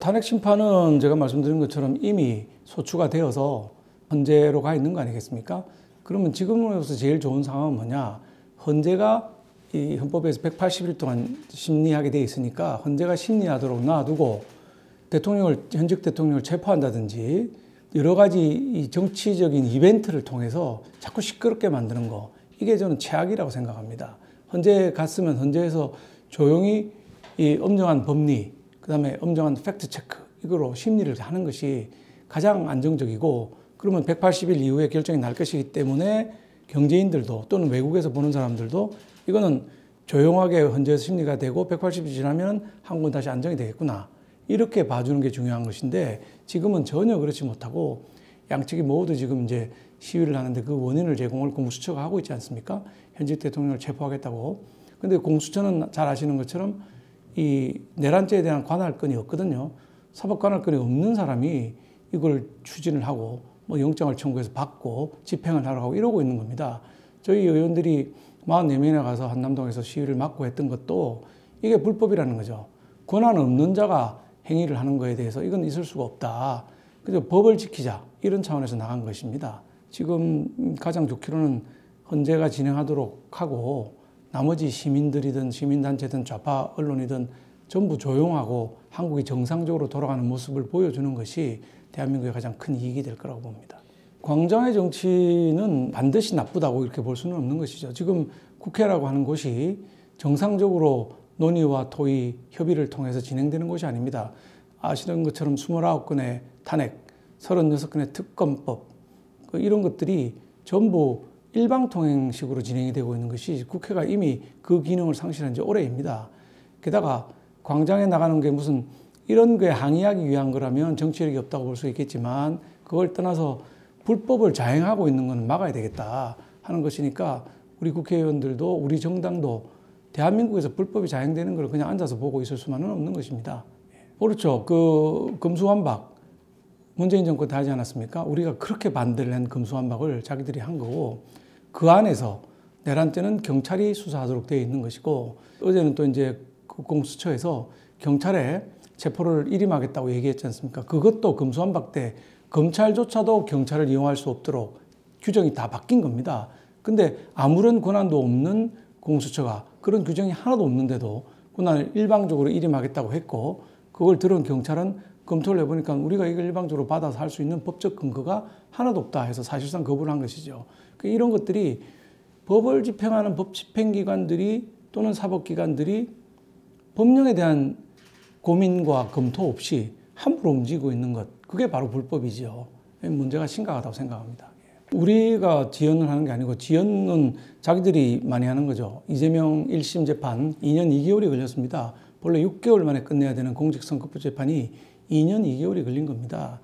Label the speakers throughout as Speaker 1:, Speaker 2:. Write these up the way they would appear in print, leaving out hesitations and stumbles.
Speaker 1: 탄핵 심판은 제가 말씀드린 것처럼 이미 소추가 되어서 헌재로 가 있는 거 아니겠습니까? 그러면 지금으로서 제일 좋은 상황은 뭐냐? 헌재가 이 헌법에서 180일 동안 심리하게 돼 있으니까 헌재가 심리하도록 놔두고 현직 대통령을 체포한다든지 여러 가지 이 정치적인 이벤트를 통해서 자꾸 시끄럽게 만드는 거, 이게 저는 최악이라고 생각합니다. 헌재에 갔으면 헌재에서 조용히 이 엄정한 법리, 그다음에 엄정한 팩트 체크, 이거로 심리를 하는 것이 가장 안정적이고, 그러면 180일 이후에 결정이 날 것이기 때문에 경제인들도 또는 외국에서 보는 사람들도 이거는 조용하게 헌재에서 심리가 되고 180일 지나면 한국은 다시 안정이 되겠구나, 이렇게 봐주는 게 중요한 것인데, 지금은 전혀 그렇지 못하고 양측이 모두 지금 이제 시위를 하는데 그 원인을 제공을 공수처가 하고 있지 않습니까? 현직 대통령을 체포하겠다고. 근데 공수처는 잘 아시는 것처럼 이 내란죄에 대한 관할권이 없거든요. 사법 관할권이 없는 사람이 이걸 추진을 하고 뭐 영장을 청구해서 받고 집행을 하라고 하고 이러고 있는 겁니다. 저희 의원들이 44명이나 가서 한남동에서 시위를 막고 했던 것도 이게 불법이라는 거죠. 권한 없는 자가 행위를 하는 거에 대해서 이건 있을 수가 없다. 그래서 법을 지키자, 이런 차원에서 나간 것입니다. 지금 가장 좋기로는 헌재가 진행하도록 하고 나머지 시민들이든 시민단체든 좌파 언론이든 전부 조용하고 한국이 정상적으로 돌아가는 모습을 보여주는 것이 대한민국의 가장 큰 이익이 될 거라고 봅니다. 광장의 정치는 반드시 나쁘다고 이렇게 볼 수는 없는 것이죠. 지금 국회라고 하는 곳이 정상적으로 논의와 토의, 협의를 통해서 진행되는 곳이 아닙니다. 아시는 것처럼 29건의 탄핵, 36건의 특검법, 이런 것들이 전부 일방통행식으로 진행이 되고 있는 것이 국회가 이미 그 기능을 상실한 지 오래입니다. 게다가 광장에 나가는 게 무슨 이런 거에 항의하기 위한 거라면 정치력이 없다고 볼 수 있겠지만, 그걸 떠나서 불법을 자행하고 있는 것은 막아야 되겠다 하는 것이니까 우리 국회의원들도 우리 정당도 대한민국에서 불법이 자행되는 걸 그냥 앉아서 보고 있을 수만은 없는 것입니다. 그렇죠. 그 금수환박 문재인 정권 때 하지 않았습니까? 우리가 그렇게 반대를 한 금수환박을 자기들이 한 거고, 그 안에서 내란 때는 경찰이 수사하도록 되어 있는 것이고, 어제는 또 이제 공수처에서 경찰에 체포를 일임하겠다고 얘기했지 않습니까? 그것도 금수환박 때 검찰조차도 경찰을 이용할 수 없도록 규정이 다 바뀐 겁니다. 근데 아무런 권한도 없는 공수처가 그런 규정이 하나도 없는데도 권한을 일방적으로 일임하겠다고 했고, 그걸 들은 경찰은 검토를 해보니까 우리가 이걸 일방적으로 받아서 할 수 있는 법적 근거가 하나도 없다 해서 사실상 거부를 한 것이죠. 이런 것들이 법을 집행하는 법 집행기관들이 또는 사법기관들이 법령에 대한 고민과 검토 없이 함부로 움직이고 있는 것, 그게 바로 불법이죠. 문제가 심각하다고 생각합니다. 우리가 지연을 하는 게 아니고 지연은 자기들이 많이 하는 거죠. 이재명 1심 재판 2년 2개월이 걸렸습니다. 원래 6개월 만에 끝내야 되는 공직선거법 재판이 2년 2개월이 걸린 겁니다.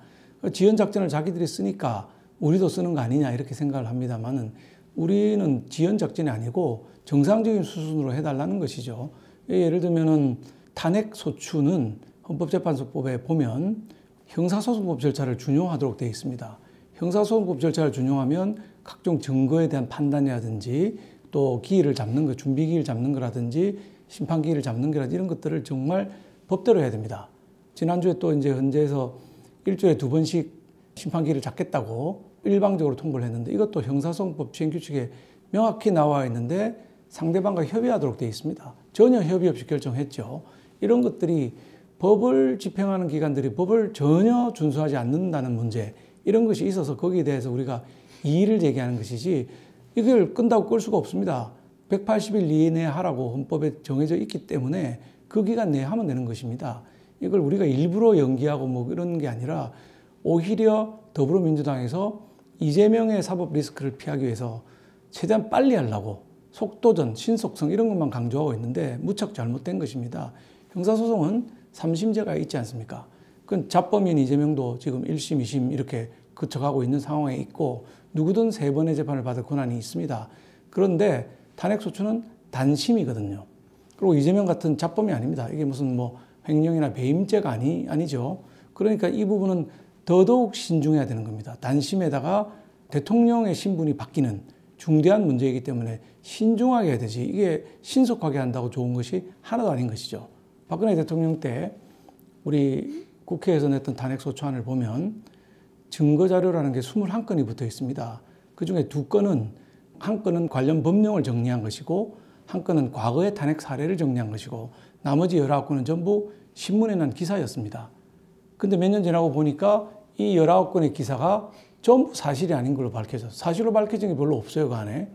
Speaker 1: 지연 작전을 자기들이 쓰니까 우리도 쓰는 거 아니냐 이렇게 생각을 합니다만은, 우리는 지연 작전이 아니고 정상적인 수순으로 해달라는 것이죠. 예를 들면은 탄핵 소추는 헌법재판소법에 보면 형사소송법 절차를 준용하도록 되어 있습니다. 형사소송법 절차를 준용하면 각종 증거에 대한 판단이라든지 또 기일을 잡는 거, 준비 기일 잡는 거라든지 심판 기일을 잡는 거라든지 이런 것들을 정말 법대로 해야 됩니다. 지난주에 또 이제 헌재에서 일주일에 2번씩 심판 기일을 잡겠다고 일방적으로 통보를 했는데, 이것도 형사소송법 시행규칙에 명확히 나와 있는데 상대방과 협의하도록 되어 있습니다. 전혀 협의 없이 결정했죠. 이런 것들이 법을 집행하는 기관들이 법을 전혀 준수하지 않는다는 문제, 이런 것이 있어서 거기에 대해서 우리가 이의를 제기하는 것이지, 이걸 끈다고 끌 수가 없습니다. 180일 이내에 하라고 헌법에 정해져 있기 때문에 그 기간 내에 하면 되는 것입니다. 이걸 우리가 일부러 연기하고 뭐 이런 게 아니라, 오히려 더불어민주당에서 이재명의 사법 리스크를 피하기 위해서 최대한 빨리 하려고 속도전, 신속성 이런 것만 강조하고 있는데 무척 잘못된 것입니다. 형사소송은 3심제가 있지 않습니까? 그건 자범인 이재명도 지금 1심, 2심 이렇게 거쳐가고 있는 상황에 있고, 누구든 3번의 재판을 받을 권한이 있습니다. 그런데 탄핵소추는 단심이거든요. 그리고 이재명 같은 자범이 아닙니다. 이게 무슨 뭐 횡령이나 배임죄가 아니죠. 그러니까 이 부분은 더더욱 신중해야 되는 겁니다. 단심에다가 대통령의 신분이 바뀌는 중대한 문제이기 때문에 신중하게 해야 되지, 이게 신속하게 한다고 좋은 것이 하나도 아닌 것이죠. 박근혜 대통령 때 우리 국회에서 냈던 탄핵소추안을 보면 증거자료라는 게 21건이 붙어 있습니다. 그중에 2건은 한 건은 관련 법령을 정리한 것이고 한 건은 과거의 탄핵 사례를 정리한 것이고 나머지 19건은 전부 신문에 난 기사였습니다. 근데 몇 년 지나고 보니까 이 19건의 기사가 전부 사실이 아닌 걸로 밝혀져서 사실로 밝혀진 게 별로 없어요, 그 안에.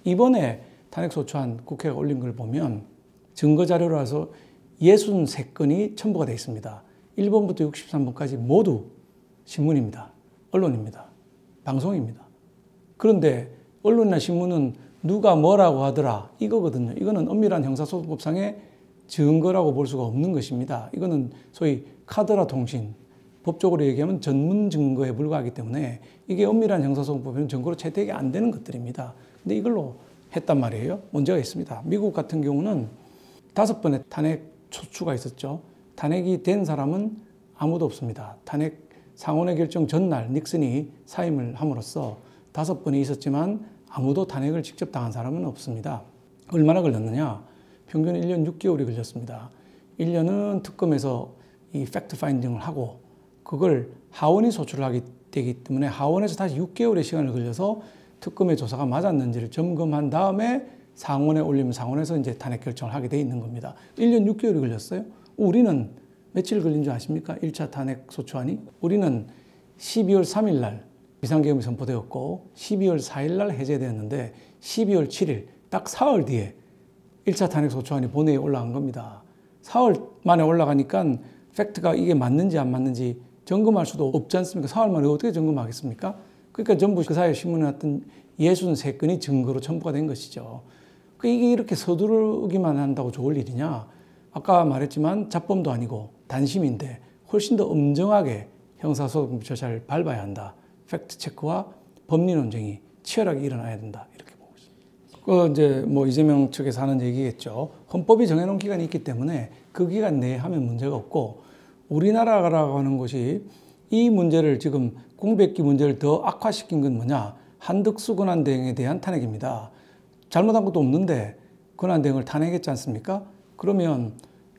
Speaker 1: 이번에 탄핵소추안 국회가 올린 걸 보면 증거자료라서 63건이 첨부가 되어 있습니다. 1번부터 63번까지 모두 신문입니다. 언론입니다. 방송입니다. 그런데 언론이나 신문은 누가 뭐라고 하더라 이거거든요. 이거는 엄밀한 형사소송법상의 증거라고 볼 수가 없는 것입니다. 이거는 소위 카더라 통신, 법적으로 얘기하면 전문 증거에 불과하기 때문에 이게 엄밀한 형사소송법에는 증거로 채택이 안 되는 것들입니다. 근데 이걸로 했단 말이에요. 문제가 있습니다. 미국 같은 경우는 5번의 탄핵 소추가 있었죠. 탄핵이 된 사람은 아무도 없습니다. 탄핵 상원의 결정 전날 닉슨이 사임을 함으로써 5번이 있었지만 아무도 탄핵을 직접 당한 사람은 없습니다. 얼마나 걸렸느냐? 평균 1년 6개월이 걸렸습니다. 1년은 특검에서 이 팩트 파인딩을 하고 그걸 하원이 소추를 하게 되기 때문에 하원에서 다시 6개월의 시간을 걸려서 특검의 조사가 맞았는지를 점검한 다음에 상원에 올리면 상원에서 이제 탄핵 결정을 하게 돼 있는 겁니다. 1년 6개월이 걸렸어요. 우리는 며칠 걸린 줄 아십니까? 1차 탄핵 소추안이. 우리는 12월 3일 날 비상계엄이 선포되었고 12월 4일 날 해제되었는데 12월 7일 딱 사흘 뒤에 1차 탄핵 소추안이 본회의에 올라간 겁니다. 사흘 만에 올라가니까 팩트가 이게 맞는지 안 맞는지 점검할 수도 없지 않습니까? 사흘 만에 어떻게 점검하겠습니까? 그러니까 전부 그 사이에 신문에 났던 63건이 증거로 첨부가 된 것이죠. 이게 이렇게 서두르기만 한다고 좋을 일이냐? 아까 말했지만 잡범도 아니고 단심인데 훨씬 더 엄정하게 형사소송법 절차를 밟아야 한다. 팩트 체크와 법리 논쟁이 치열하게 일어나야 된다. 이렇게 보고 있습니다. 이제 뭐 이재명 측에서 하는 얘기겠죠. 헌법이 정해놓은 기간이 있기 때문에 그 기간 내에 하면 문제가 없고 우리나라라고 하는 곳이 이 문제를 지금 공백기 문제를 더 악화시킨 건 뭐냐? 한덕수 권한대행에 대한 탄핵입니다. 잘못한 것도 없는데 권한대행을 탄핵했지 않습니까? 그러면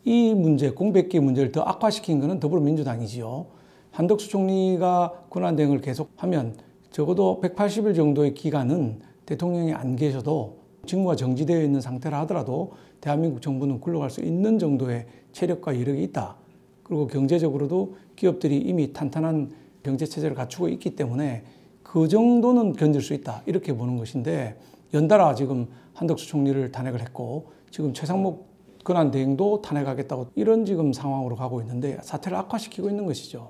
Speaker 1: 이 문제, 공백기 문제를 더 악화시킨 것은 더불어민주당이지요. 한덕수 총리가 권한대행을 계속하면 적어도 180일 정도의 기간은 대통령이 안 계셔도 직무가 정지되어 있는 상태라 하더라도 대한민국 정부는 굴러갈 수 있는 정도의 체력과 여력이 있다. 그리고 경제적으로도 기업들이 이미 탄탄한 경제체제를 갖추고 있기 때문에 그 정도는 견딜 수 있다. 이렇게 보는 것인데 연달아 지금 한덕수 총리를 탄핵을 했고 지금 최상목 권한대행도 탄핵하겠다고 이런 지금 상황으로 가고 있는데 사태를 악화시키고 있는 것이죠.